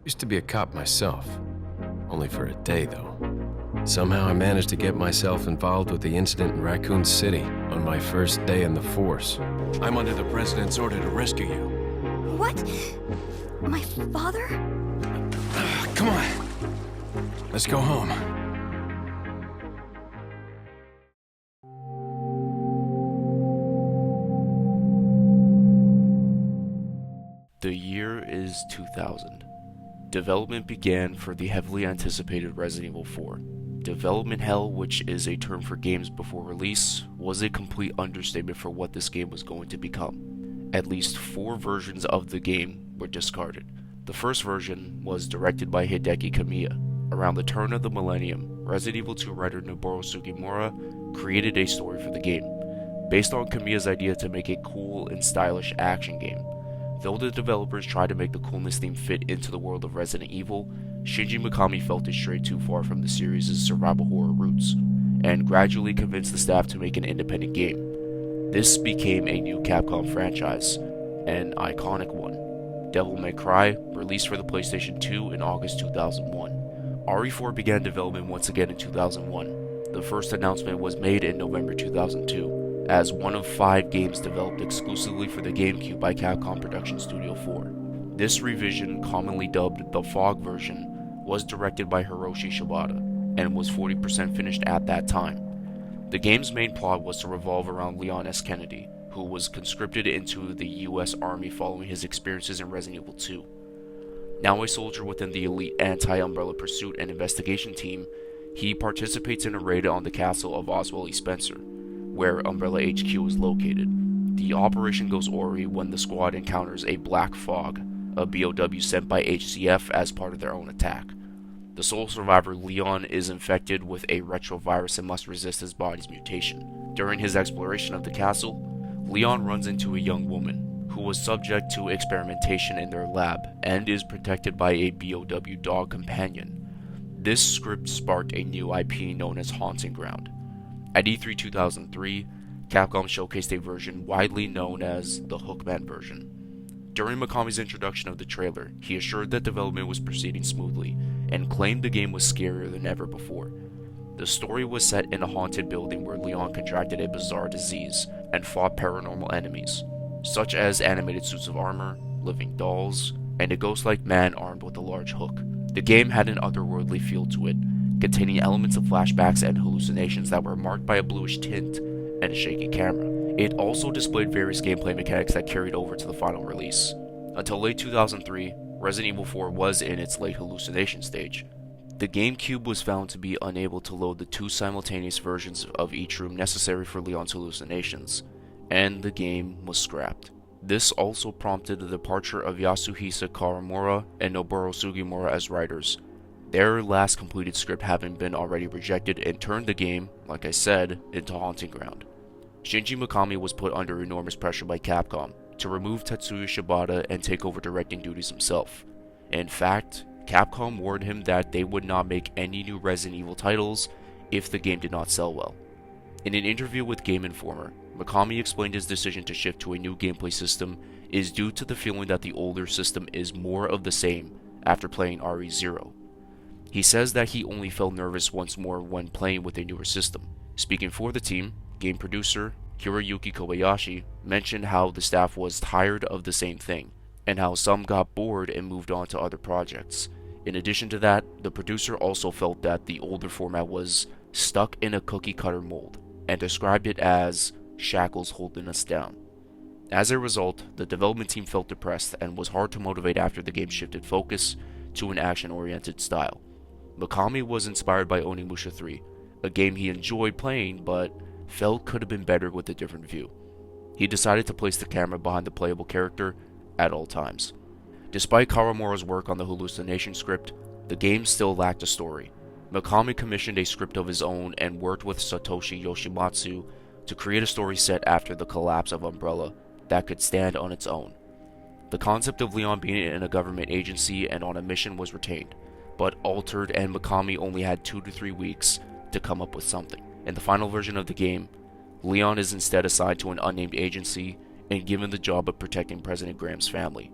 Used to be a cop myself. Only for a day, though. Somehow I managed to get myself involved with the incident in Raccoon City on my first day in the force. I'm under the President's order to rescue you. What? My father? Come on. Let's go home. The year is 2000. Development began for the heavily anticipated Resident Evil 4. Development hell, which is a term for games before release, was a complete understatement for what this game was going to become. At least 4 versions of the game were discarded. The first version was directed by Hideki Kamiya. Around the turn of the millennium, Resident Evil 2 writer Noboru Sugimura created a story for the game, based on Kamiya's idea to make a cool and stylish action game. Though the developers tried to make the coolness theme fit into the world of Resident Evil, Shinji Mikami felt it strayed too far from the series' survival horror roots, and gradually convinced the staff to make an independent game. This became a new Capcom franchise, an iconic one. Devil May Cry, released for the PlayStation 2 in August 2001. RE4 began development once again in 2001. The first announcement was made in November 2002. As one of 5 games developed exclusively for the GameCube by Capcom Production Studio 4. This revision, commonly dubbed the Fog version, was directed by Hiroshi Shibata, and was 40% finished at that time. The game's main plot was to revolve around Leon S. Kennedy, who was conscripted into the US Army following his experiences in Resident Evil 2. Now a soldier within the elite anti-Umbrella pursuit and investigation team, he participates in a raid on the castle of Oswald E. Spencer, where Umbrella HQ is located. The operation goes awry when the squad encounters a black fog, a BOW sent by HCF as part of their own attack. The sole survivor, Leon, is infected with a retrovirus and must resist his body's mutation. During his exploration of the castle, Leon runs into a young woman who was subject to experimentation in their lab and is protected by a BOW dog companion. This script sparked a new IP known as Haunting Ground. At E3 2003, Capcom showcased a version widely known as the Hookman version. During Mikami's introduction of the trailer, he assured that development was proceeding smoothly, and claimed the game was scarier than ever before. The story was set in a haunted building where Leon contracted a bizarre disease, and fought paranormal enemies, such as animated suits of armor, living dolls, and a ghost-like man armed with a large hook. The game had an otherworldly feel to it, containing elements of flashbacks and hallucinations that were marked by a bluish tint and a shaky camera. It also displayed various gameplay mechanics that carried over to the final release. Until late 2003, Resident Evil 4 was in its late hallucination stage. The GameCube was found to be unable to load the 2 simultaneous versions of each room necessary for Leon's hallucinations, and the game was scrapped. This also prompted the departure of Yasuhisa Kawamura and Noboru Sugimura as writers, their last completed script having been already rejected, and turned the game, like I said, into Haunting Ground. Shinji Mikami was put under enormous pressure by Capcom to remove Tetsuya Shibata and take over directing duties himself. In fact, Capcom warned him that they would not make any new Resident Evil titles if the game did not sell well. In an interview with Game Informer, Mikami explained his decision to shift to a new gameplay system is due to the feeling that the older system is more of the same after playing RE0. He says that he only felt nervous once more when playing with a newer system. Speaking for the team, game producer Hiroyuki Kobayashi mentioned how the staff was tired of the same thing, and how some got bored and moved on to other projects. In addition to that, the producer also felt that the older format was stuck in a cookie-cutter mold, and described it as shackles holding us down. As a result, the development team felt depressed and was hard to motivate after the game shifted focus to an action-oriented style. Mikami was inspired by Onimusha 3, a game he enjoyed playing but felt could have been better with a different view. He decided to place the camera behind the playable character at all times. Despite Kawamura's work on the hallucination script, the game still lacked a story. Mikami commissioned a script of his own and worked with Satoshi Yoshimatsu to create a story set after the collapse of Umbrella that could stand on its own. The concept of Leon being in a government agency and on a mission was retained, but altered, and Mikami only had 2 to 3 weeks to come up with something. In the final version of the game, Leon is instead assigned to an unnamed agency and given the job of protecting President Graham's family.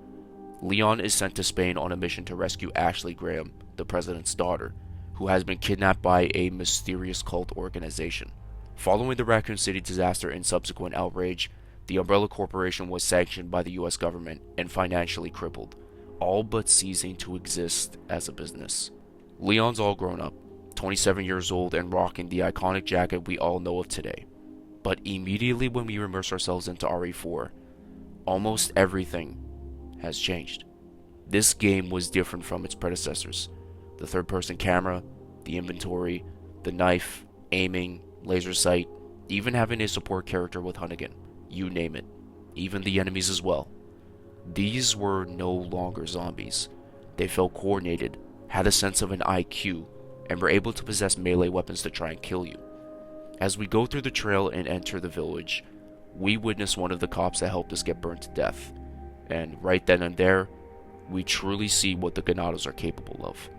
Leon is sent to Spain on a mission to rescue Ashley Graham, the president's daughter, who has been kidnapped by a mysterious cult organization. Following the Raccoon City disaster and subsequent outrage, the Umbrella Corporation was sanctioned by the US government and financially crippled, all but ceasing to exist as a business. Leon's all grown up, 27 years old and rocking the iconic jacket we all know of today. But immediately when we immerse ourselves into RE4, almost everything has changed. This game was different from its predecessors. The third-person camera, the inventory, the knife, aiming, laser sight, even having a support character with Hunnigan. You name it. Even the enemies as well. These were no longer zombies. They felt coordinated, had a sense of an IQ, and were able to possess melee weapons to try and kill you. As we go through the trail and enter the village, we witness one of the cops that helped us get burned to death. And right then and there, we truly see what the Ganados are capable of.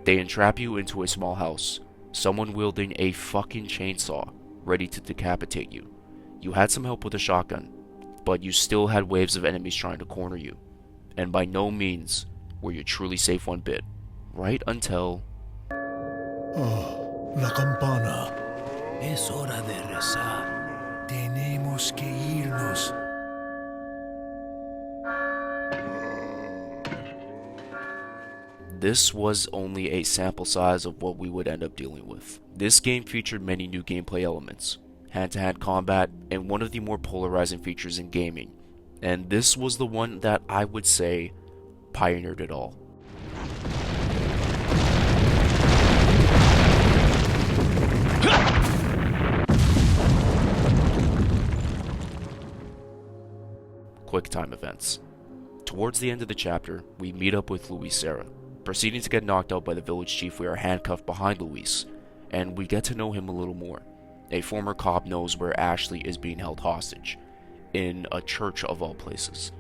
They entrap you into a small house, someone wielding a fucking chainsaw, ready to decapitate you. You had some help with a shotgun, but you still had waves of enemies trying to corner you. And by no means were you truly safe one bit, right until... Oh, la campana. Es hora de rezar. Tenemos que irnos. This was only a sample size of what we would end up dealing with. This game featured many new gameplay elements, hand-to-hand combat, and one of the more polarizing features in gaming. And this was the one that I would say pioneered it all. Quick time events. Towards the end of the chapter, we meet up with Luis Serra. Proceeding to get knocked out by the village chief, we are handcuffed behind Luis, and we get to know him a little more. A former cop knows where Ashley is being held hostage, in a church of all places.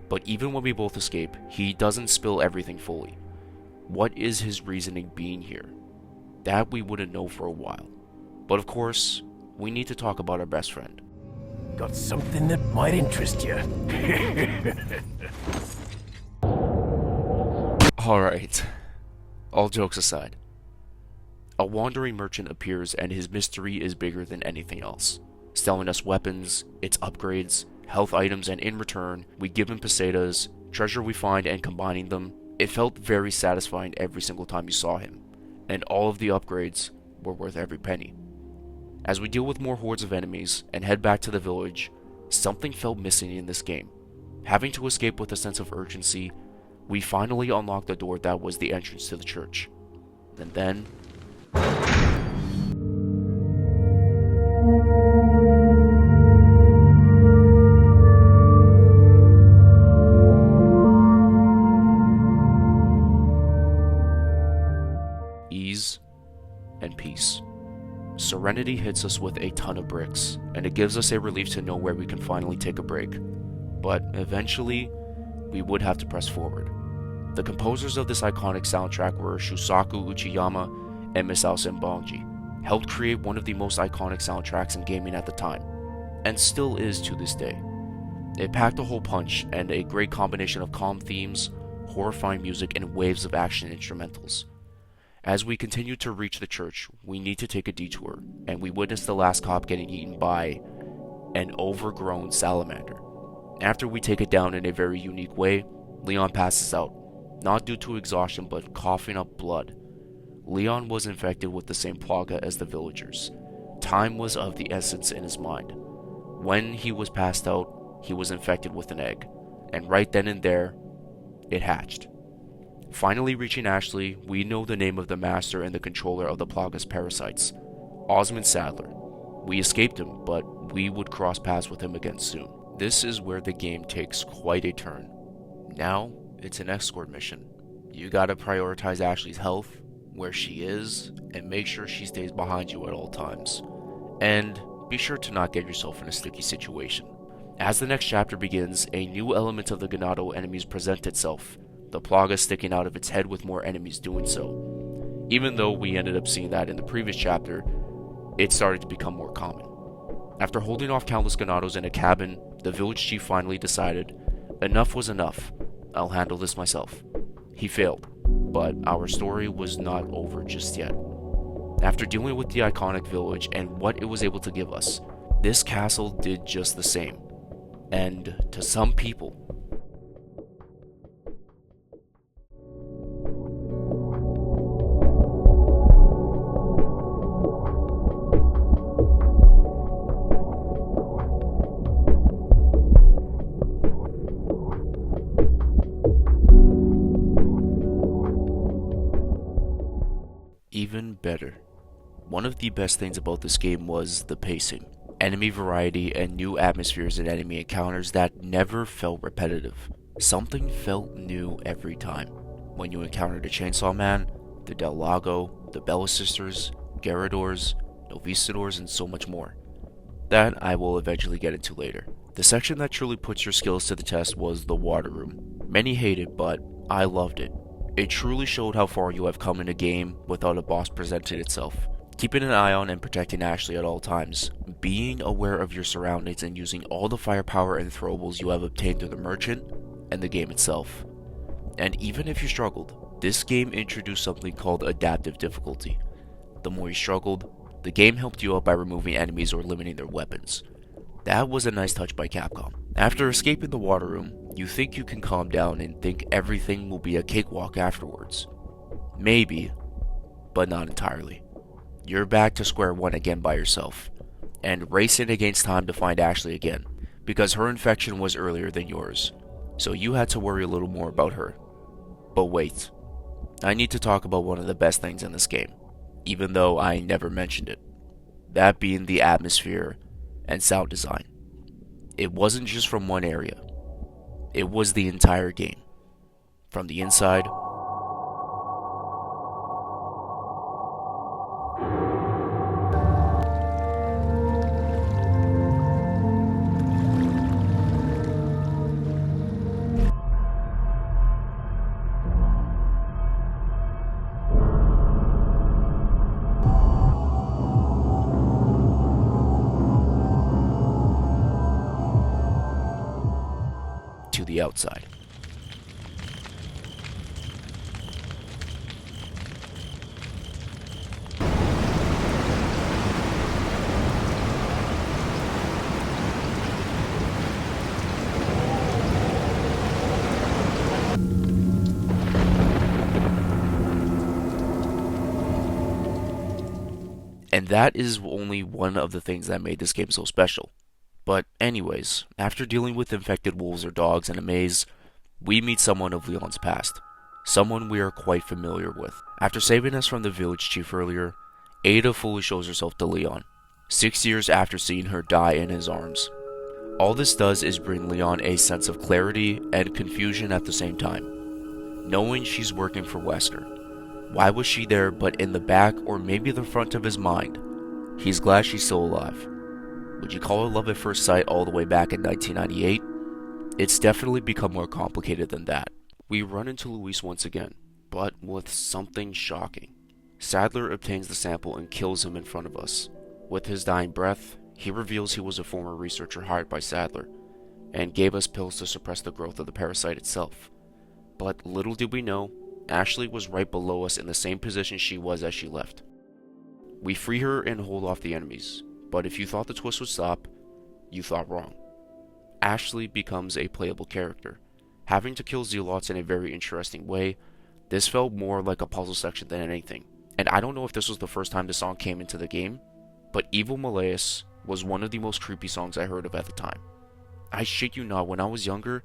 But even when we both escape, he doesn't spill everything fully. What is his reasoning being here? That we wouldn't know for a while. But of course, we need to talk about our best friend. Got something that might interest you. Alright, all jokes aside. A wandering merchant appears and his mystery is bigger than anything else. Selling us weapons, its upgrades, health items, and in return, we give him pesetas, treasure we find and combining them. It felt very satisfying every single time you saw him, and all of the upgrades were worth every penny. As we deal with more hordes of enemies and head back to the village, something felt missing in this game. Having to escape with a sense of urgency, we finally unlocked the door that was the entrance to the church. And then... ease and peace. Serenity hits us with a ton of bricks, and it gives us a relief to know where we can finally take a break. But eventually, we would have to press forward. The composers of this iconic soundtrack were Shusaku Uchiyama and Misao Senbonji, helped create one of the most iconic soundtracks in gaming at the time, and still is to this day. It packed a whole punch and a great combination of calm themes, horrifying music, and waves of action instrumentals. As we continue to reach the church, we need to take a detour, and we witness the last cop getting eaten by an overgrown salamander. After we take it down in a very unique way, Leon passes out, not due to exhaustion but coughing up blood. Leon was infected with the same plaga as the villagers. Time was of the essence in his mind. When he was passed out, he was infected with an egg, and right then and there, it hatched. Finally reaching Ashley, we know the name of the master and the controller of the Plaga's parasites, Osmond Sadler. We escaped him, but we would cross paths with him again soon. This is where the game takes quite a turn. Now, it's an escort mission. You gotta prioritize Ashley's health, where she is, and make sure she stays behind you at all times. And be sure to not get yourself in a sticky situation. As the next chapter begins, a new element of the Ganado enemies present itself, the Plaga sticking out of its head with more enemies doing so. Even though we ended up seeing that in the previous chapter, it started to become more common. After holding off countless Ganados in a cabin, the village chief finally decided enough was enough. I'll handle this myself. He failed, but our story was not over just yet. After dealing with the iconic village and what it was able to give us, this castle did just the same. And to some people, even better. One of the best things about this game was the pacing, enemy variety, and new atmospheres and enemy encounters that never felt repetitive. Something felt new every time. When you encountered a Chainsaw Man, the Del Lago, the Bella Sisters, Garradors, Novistadors, and so much more. That I will eventually get into later. The section that truly puts your skills to the test was the water room. Many hate it, but I loved it. It truly showed how far you have come in a game without a boss presenting itself. Keeping an eye on and protecting Ashley at all times, being aware of your surroundings and using all the firepower and throwables you have obtained through the merchant and the game itself. And even if you struggled, this game introduced something called adaptive difficulty. The more you struggled, the game helped you out by removing enemies or limiting their weapons. That was a nice touch by Capcom. After escaping the water room, you think you can calm down and think everything will be a cakewalk afterwards. Maybe, but not entirely. You're back to square one again by yourself, and racing against time to find Ashley again, because her infection was earlier than yours, so you had to worry a little more about her. But wait, I need to talk about one of the best things in this game, even though I never mentioned it. That being the atmosphere and sound design. It wasn't just from one area, it was the entire game. From the inside, to the outside. And that is only one of the things that made this game so special. But anyways, after dealing with infected wolves or dogs in a maze, we meet someone of Leon's past. Someone we are quite familiar with. After saving us from the village chief earlier, Ada fully shows herself to Leon, 6 years after seeing her die in his arms. All this does is bring Leon a sense of clarity and confusion at the same time. Knowing she's working for Wesker. Why was she there but in the back or maybe the front of his mind? He's glad she's still alive. Would you call it love at first sight all the way back in 1998? It's definitely become more complicated than that. We run into Luis once again, but with something shocking. Sadler obtains the sample and kills him in front of us. With his dying breath, he reveals he was a former researcher hired by Sadler, and gave us pills to suppress the growth of the parasite itself. But little did we know, Ashley was right below us in the same position she was as she left. We free her and hold off the enemies, but if you thought the twist would stop, you thought wrong. Ashley becomes a playable character. Having to kill zealots in a very interesting way, this felt more like a puzzle section than anything. And I don't know if this was the first time the song came into the game, but Evil Malaeus was one of the most creepy songs I heard of at the time. I shit you not, when I was younger,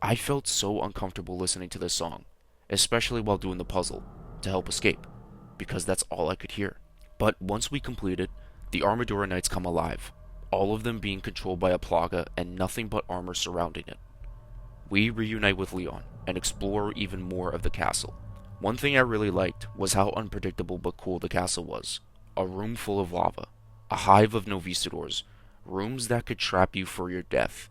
I felt so uncomfortable listening to this song, especially while doing the puzzle, to help escape, because that's all I could hear. But once we complete it, the Armadura Knights come alive, all of them being controlled by a plaga and nothing but armor surrounding it. We reunite with Leon and explore even more of the castle. One thing I really liked was how unpredictable but cool the castle was. A room full of lava, a hive of Novistadors, rooms that could trap you for your death,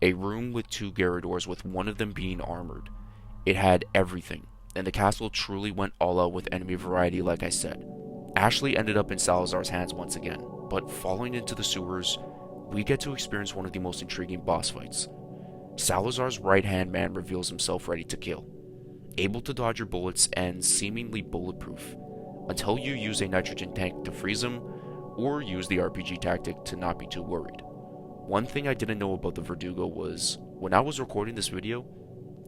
a room with 2 Garradors with one of them being armored. It had everything, and the castle truly went all out with enemy variety like I said. Ashley ended up in Salazar's hands once again, but falling into the sewers, we get to experience one of the most intriguing boss fights. Salazar's right-hand man reveals himself ready to kill, able to dodge your bullets and seemingly bulletproof, until you use a nitrogen tank to freeze him, or use the RPG tactic to not be too worried. One thing I didn't know about the Verdugo was, when I was recording this video,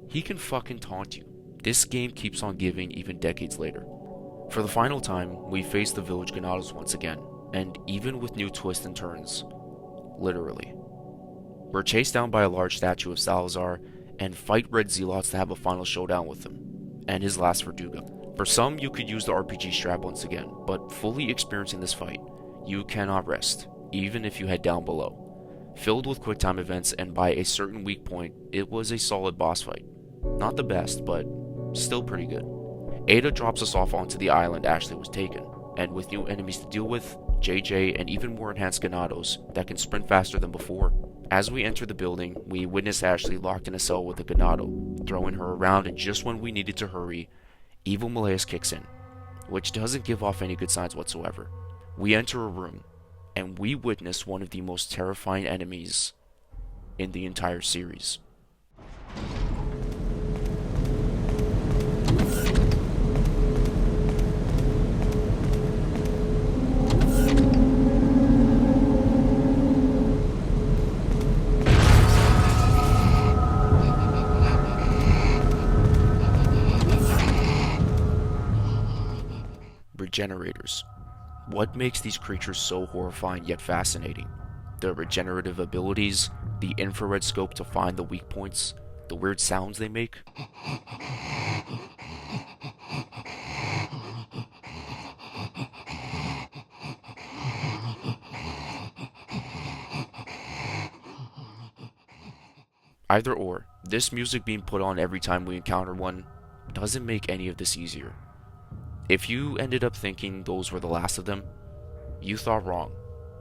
he can fucking taunt you. This game keeps on giving even decades later. For the final time, we face the village Ganados once again, and even with new twists and turns, literally. We're chased down by a large statue of Salazar, and fight red zealots to have a final showdown with him, and his last Verdugo. For some, you could use the RPG strap once again, but fully experiencing this fight, you cannot rest, even if you head down below. Filled with quick time events, and by a certain weak point, it was a solid boss fight. Not the best, but still pretty good. Ada drops us off onto the island Ashley was taken, and with new enemies to deal with, JJ, and even more enhanced Ganados that can sprint faster than before. As we enter the building, we witness Ashley locked in a cell with a Ganado, throwing her around, and just when we needed to hurry, evil Malaeus kicks in, which doesn't give off any good signs whatsoever. We enter a room, and we witness one of the most terrifying enemies in the entire series. Regenerators. What makes these creatures so horrifying yet fascinating? Their regenerative abilities, the infrared scope to find the weak points, the weird sounds they make. Either or, this music being put on every time we encounter one doesn't make any of this easier. If you ended up thinking those were the last of them, you thought wrong.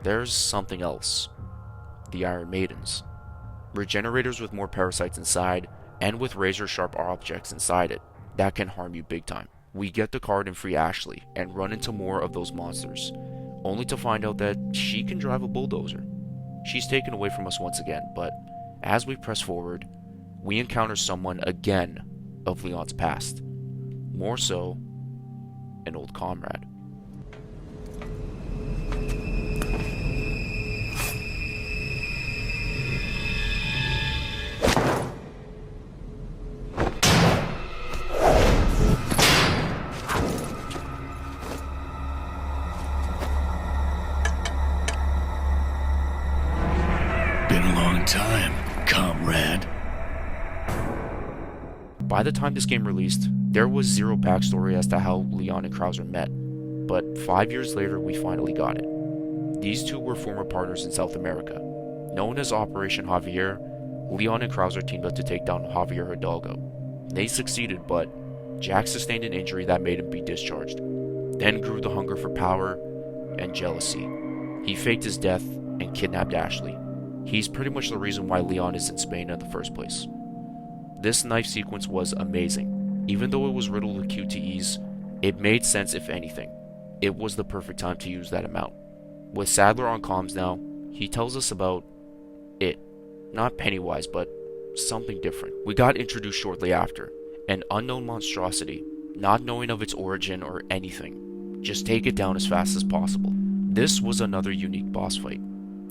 There's something else. The Iron Maidens. Regenerators with more parasites inside, and with razor-sharp objects inside it, that can harm you big time. We get the card and free Ashley, and run into more of those monsters, only to find out that she can drive a bulldozer. She's taken away from us once again, but as we press forward, we encounter someone again of Leon's past. More so, an old comrade. Been a long time, comrade. By the time this game released, there was zero backstory as to how Leon and Krauser met, but 5 years later we finally got it. These two were former partners in South America. Known as Operation Javier, Leon and Krauser teamed up to take down Javier Hidalgo. They succeeded, but Jack sustained an injury that made him be discharged. Then grew the hunger for power and jealousy. He faked his death and kidnapped Ashley. He's pretty much the reason why Leon is in Spain in the first place. This knife sequence was amazing. Even though it was riddled with QTEs, it made sense if anything. It was the perfect time to use that amount. With Sadler on comms now, he tells us about it. Not Pennywise, but something different. We got introduced shortly after. An unknown monstrosity, not knowing of its origin or anything. Just take it down as fast as possible. This was another unique boss fight.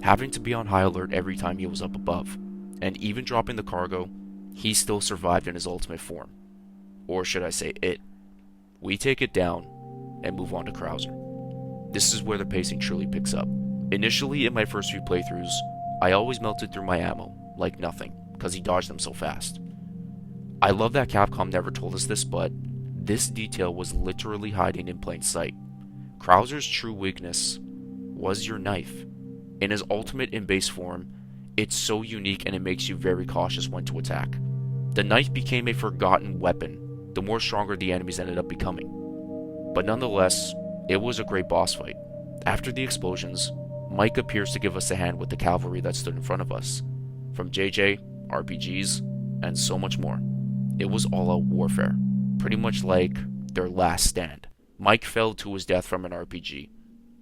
Having to be on high alert every time he was up above. And even dropping the cargo, he still survived in his ultimate form. Or should I say it. We take it down and move on to Krauser. This is where the pacing truly picks up. Initially, in my first few playthroughs, I always melted through my ammo, like nothing, because he dodged them so fast. I love that Capcom never told us this, but this detail was literally hiding in plain sight. Krauser's true weakness was your knife. In his ultimate in base form, it's so unique and it makes you very cautious when to attack. The knife became a forgotten weapon, the more stronger the enemies ended up becoming. But nonetheless, it was a great boss fight. After the explosions, Mike appears to give us a hand with the cavalry that stood in front of us. From JJ, RPGs, and so much more. It was all-out warfare, pretty much like their last stand. Mike fell to his death from an RPG.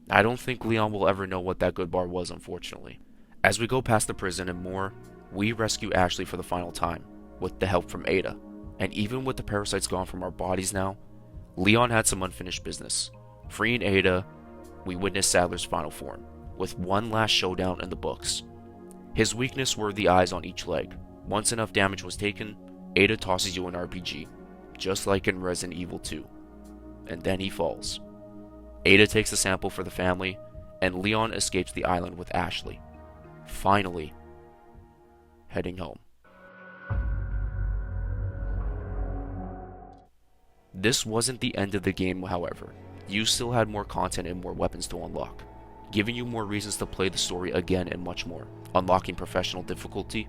I don't think Leon will ever know what that good bar was, unfortunately. As we go past the prison and more, We rescue Ashley for the final time, with the help from Ada, and even with the parasites gone from our bodies now, Leon had some unfinished business. Freeing Ada, we witness Sadler's final form, with one last showdown in the books. His weakness were the eyes on each leg. Once enough damage was taken, Ada tosses you an RPG, just like in Resident Evil 2. And then he falls. Ada takes the sample for the family, and Leon escapes the island with Ashley. Finally, heading home. This wasn't the end of the game, however. You still had more content and more weapons to unlock, giving you more reasons to play the story again and much more. Unlocking professional difficulty,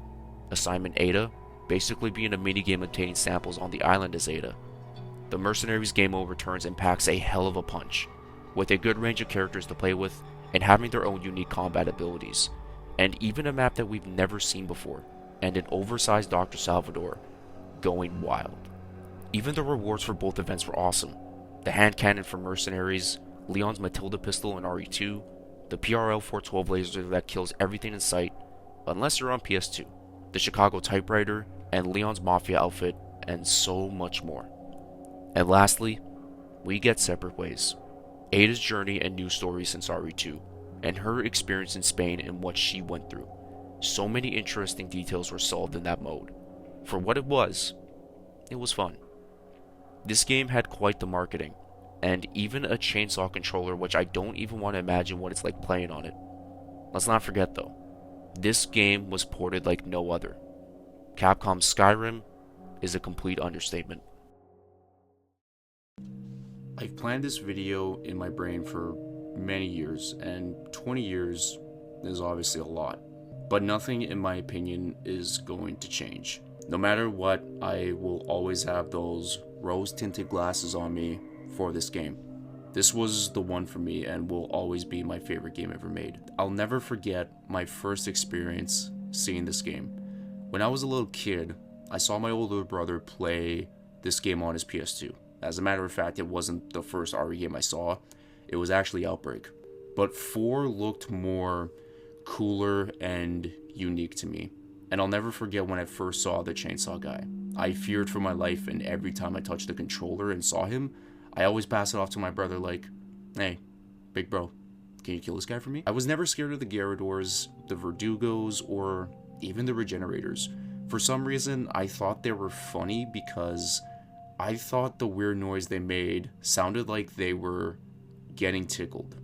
Assignment Ada, basically being a minigame obtaining samples on the island as Ada. The Mercenaries game mode returns and packs a hell of a punch, with a good range of characters to play with and having their own unique combat abilities, and even a map that we've never seen before, and an oversized Dr. Salvador going wild. Even the rewards for both events were awesome. The hand cannon for Mercenaries, Leon's Matilda pistol in RE2, the PRL 412 laser that kills everything in sight, unless you're on PS2, the Chicago typewriter, and Leon's Mafia outfit, and so much more. And lastly, we get separate ways. Ada's journey and new stories since RE2, and her experience in Spain and what she went through. So many interesting details were solved in that mode. For what it was fun. This game had quite the marketing, and even a chainsaw controller, which I don't even want to imagine what it's like playing on it. Let's not forget though, this game was ported like no other. Capcom's Skyrim is a complete understatement. I've planned this video in my brain for many years, and 20 years is obviously a lot. But nothing, in my opinion, is going to change. No matter what, I will always have those rose-tinted glasses on me for this game. This was the one for me and will always be my favorite game ever made. I'll never forget my first experience seeing this game. When I was a little kid, I saw my older brother play this game on his PS2. As a matter of fact, it wasn't the first RE game I saw. It was actually Outbreak. But 4 looked more cooler and unique to me. And I'll never forget when I first saw the chainsaw guy. I feared for my life, and every time I touched the controller and saw him, I always pass it off to my brother like, hey, big bro, can you kill this guy for me? I was never scared of the Garradors, the Verdugos, or even the Regenerators. For some reason, I thought they were funny because I thought the weird noise they made sounded like they were getting tickled.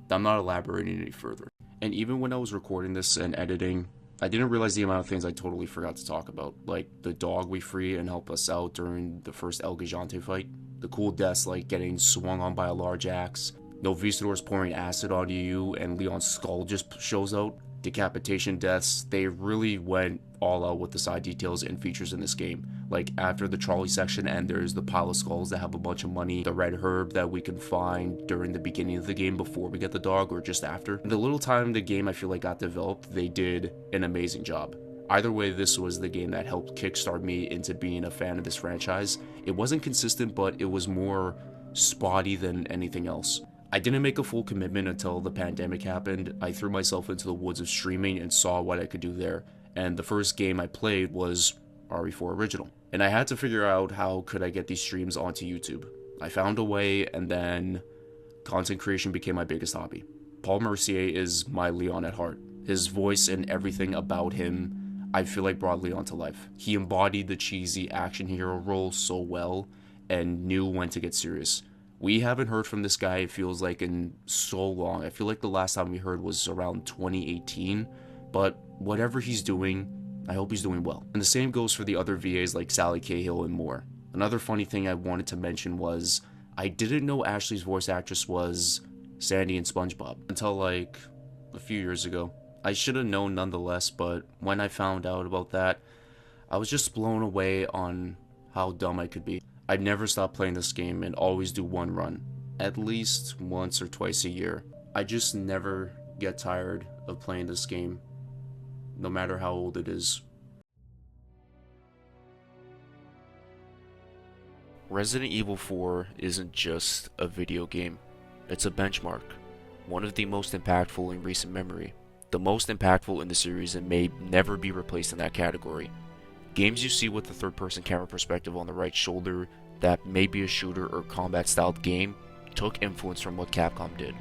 I'm not elaborating any further. And even when I was recording this and editing, I didn't realize the amount of things I totally forgot to talk about, like the dog we free and help us out during the first El Gigante fight, the cool deaths like getting swung on by a large axe, Novistadors pouring acid onto you and Leon's skull just shows out, decapitation deaths. They really went all out with the side details and features in this game. Like after the trolley section and there's the pile of skulls that have a bunch of money, the red herb that we can find during the beginning of the game before we get the dog or just after. The little time the game I feel like got developed, they did an amazing job. Either way, this was the game that helped kickstart me into being a fan of this franchise. It wasn't consistent, but it was more spotty than anything else. I didn't make a full commitment until the pandemic happened. I threw myself into the woods of streaming and saw what I could do there. And the first game I played was RE4 Original. And I had to figure out how could I get these streams onto YouTube. I found a way, and then content creation became my biggest hobby. Paul Mercier is my Leon at heart. His voice and everything about him, I feel like brought Leon to life. He embodied the cheesy action hero role so well and knew when to get serious. We haven't heard from this guy, it feels like, in so long. I feel like the last time we heard was around 2018, but whatever he's doing, I hope he's doing well. And the same goes for the other VAs like Sally Cahill and more. Another funny thing I wanted to mention was I didn't know Ashley's voice actress was Sandy in SpongeBob until like a few years ago. I should have known nonetheless, but when I found out about that, I was just blown away on how dumb I could be. I'd never stop playing this game and always do one run, at least once or twice a year. I just never get tired of playing this game, no matter how old it is. Resident Evil 4 isn't just a video game, it's a benchmark, one of the most impactful in recent memory. the most impactful in the series and may never be replaced in that category. Games you see with the third-person camera perspective on the right shoulder that may be a shooter or combat-styled game took influence from what Capcom did.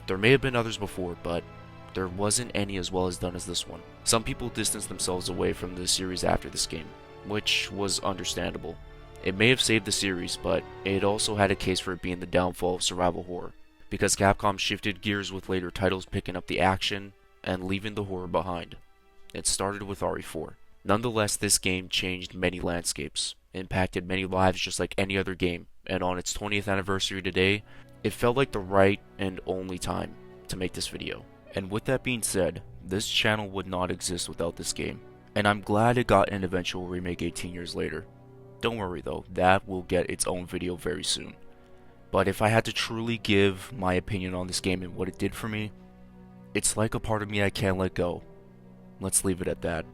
There may have been others before, but there wasn't any as well as done as this one. Some people distanced themselves away from the series after this game, which was understandable. It may have saved the series, but it also had a case for it being the downfall of survival horror, because Capcom shifted gears with later titles picking up the action and leaving the horror behind. It started with RE4. Nonetheless, this game changed many landscapes, impacted many lives just like any other game, and on its 20th anniversary today, it felt like the right and only time to make this video. And with that being said, this channel would not exist without this game, and I'm glad it got an eventual remake 18 years later. Don't worry though, that will get its own video very soon. But if I had to truly give my opinion on this game and what it did for me, it's like a part of me I can't let go. Let's leave it at that.